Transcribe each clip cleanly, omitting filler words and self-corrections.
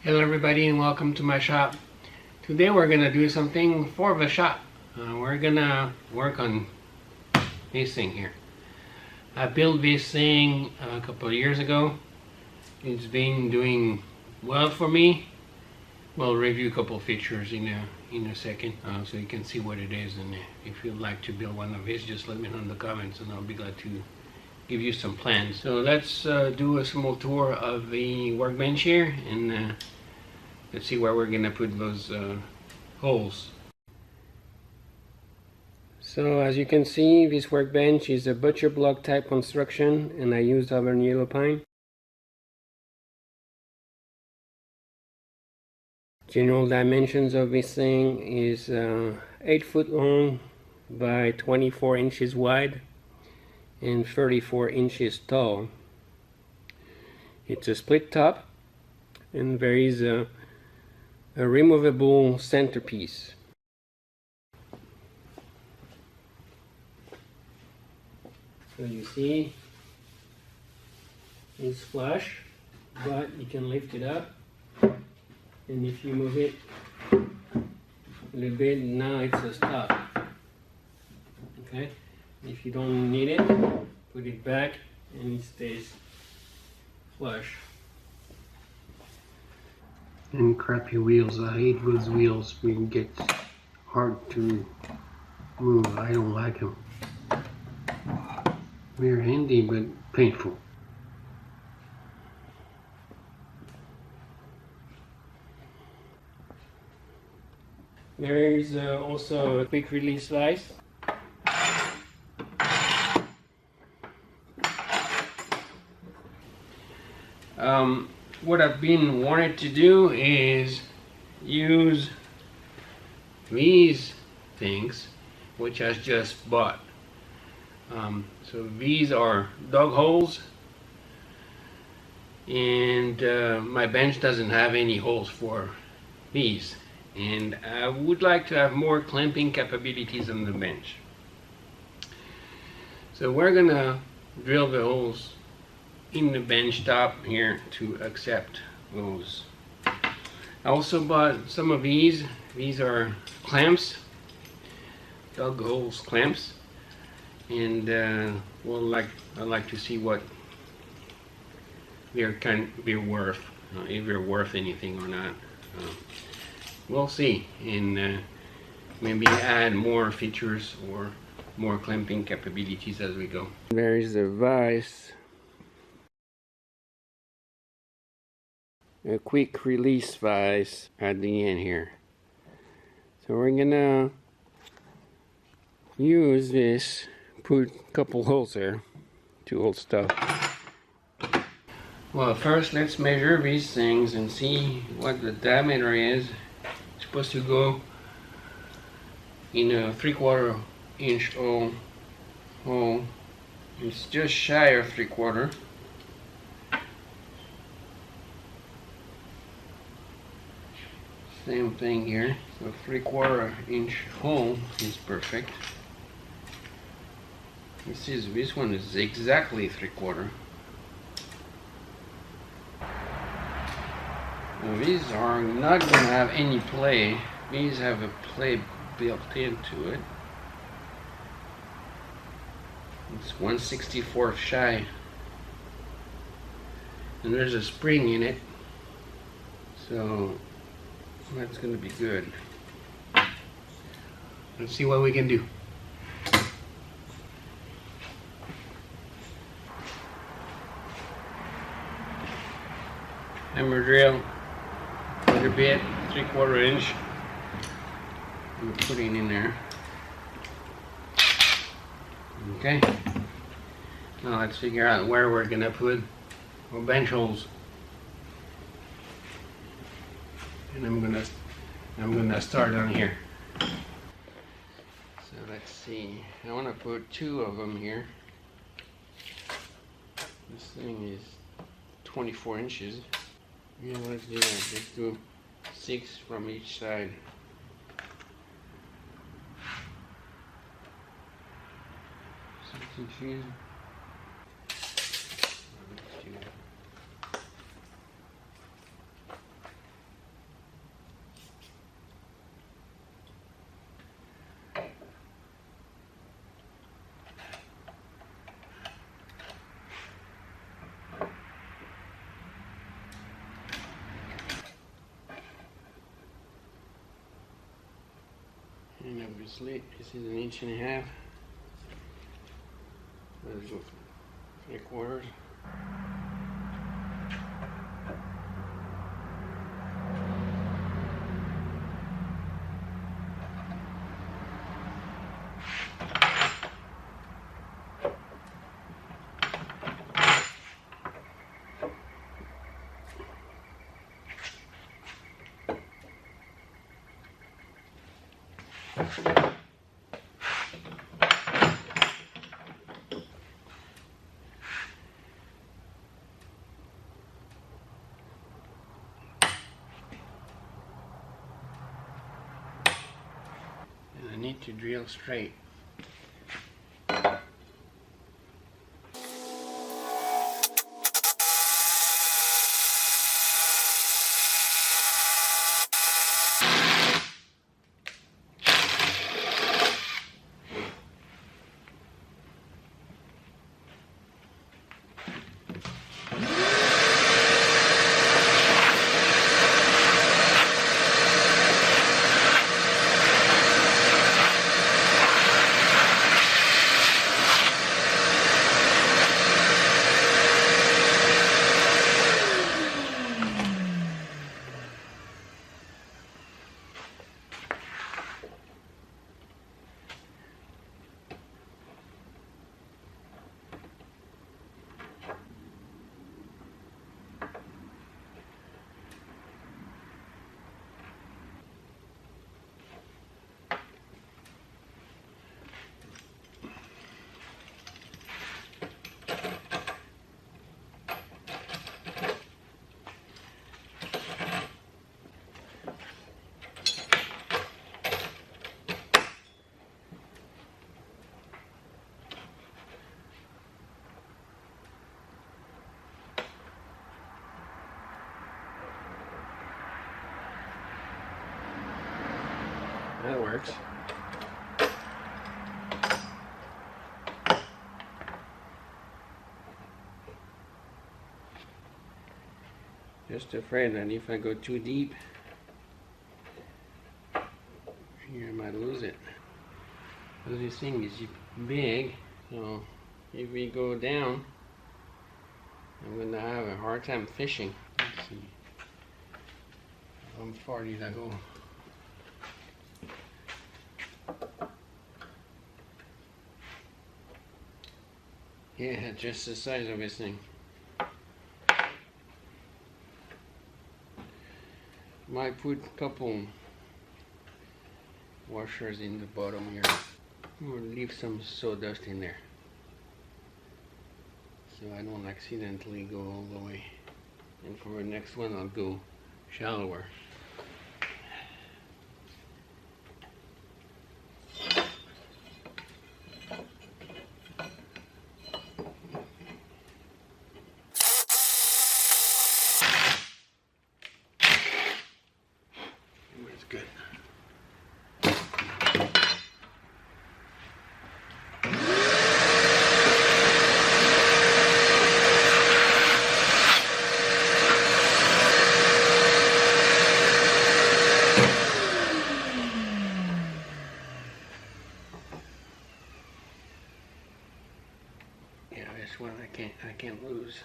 Hello everybody and welcome to my shop. Today we're gonna do something for the shop. We're gonna work on this thing here. I built this thing a couple of years ago. It's been doing well for me. We'll review a couple of features in a second, so you can see what it is, and if you'd like to build one of these, just let me know in the comments and I'll be glad to give you some plans. So let's do a small tour of the workbench here, and let's see where we're gonna put those holes. So as you can see, this workbench is a butcher block type construction, and I used auburn yellow pine. General dimensions of this thing is 8 foot long by 24 inches wide and 34 inches tall. It's a split top, and there is a removable centerpiece. So you see, it's flush, but you can lift it up, and if you move it a little bit, now it's a stop. Okay, if you don't need it, put it back and it stays flush. And crappy wheels, I hate those wheels when it gets hard to move. I don't like them. They're handy but painful. There is also a quick release vise. What I've been wanting to do is use these things, which I just bought. So these are dog holes, and my bench doesn't have any holes for these, and I would like to have more clamping capabilities on the bench. So we're gonna drill the holes in the bench top here to accept those. I also bought some of these. These are clamps, dog holes clamps, and I'd like to see what they're worth, if they're worth anything or not. We'll see, and maybe add more features or more clamping capabilities as we go. There is the vise. A quick release vise at the end here. So we're gonna use this, put a couple holes there to hold stuff. Well, first let's measure these things and see what the diameter is. It's supposed to go in a 3/4 inch hole. It's just shy of 3/4. Same thing here, so 3/4 inch hole is perfect. This one is exactly 3/4. Now these are not going to have any play. These have a play built into it. It's 1/64 shy, and there's a spring in it, so that's going to be good. Let's see what we can do. Hammer drill, little bit, 3/4 inch. I'm putting in there. Okay. Now let's figure out where we're going to put our bench holes. And I'm gonna start on here. So let's see. I want to put 2 of them here. This thing is 24 inches. Yeah, let's do that. Let's do 6 from each side. Inches. Obviously, this is 1.5 inches. Let's go 3/4. And I need to drill straight. That works. Just afraid that if I go too deep, here I might lose it. Because this thing is big, so if we go down, I'm going to have a hard time fishing. Let's see. How far did I go? Yeah, just the size of this thing. Might put a couple washers in the bottom here. Or leave some sawdust in there, so I don't accidentally go all the way. And for the next one, I'll go shallower. That's good. Yeah, this one I can't lose.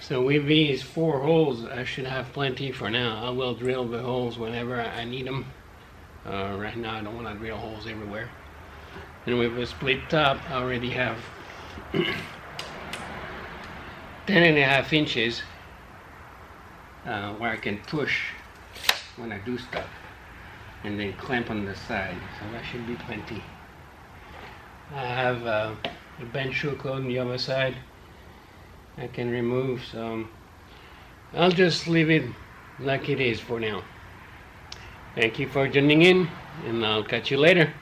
So with these 4 holes, I should have plenty for now. I will drill the holes whenever I need them. Right now I don't want to drill holes everywhere. And with the split top, I already have 10.5 inches where I can push when I do stuff, and then clamp on the side, so that should be plenty. I have a bench hook on the other side I can remove, so I'll just leave it like it is for now. Thank you for tuning in, and I'll catch you later.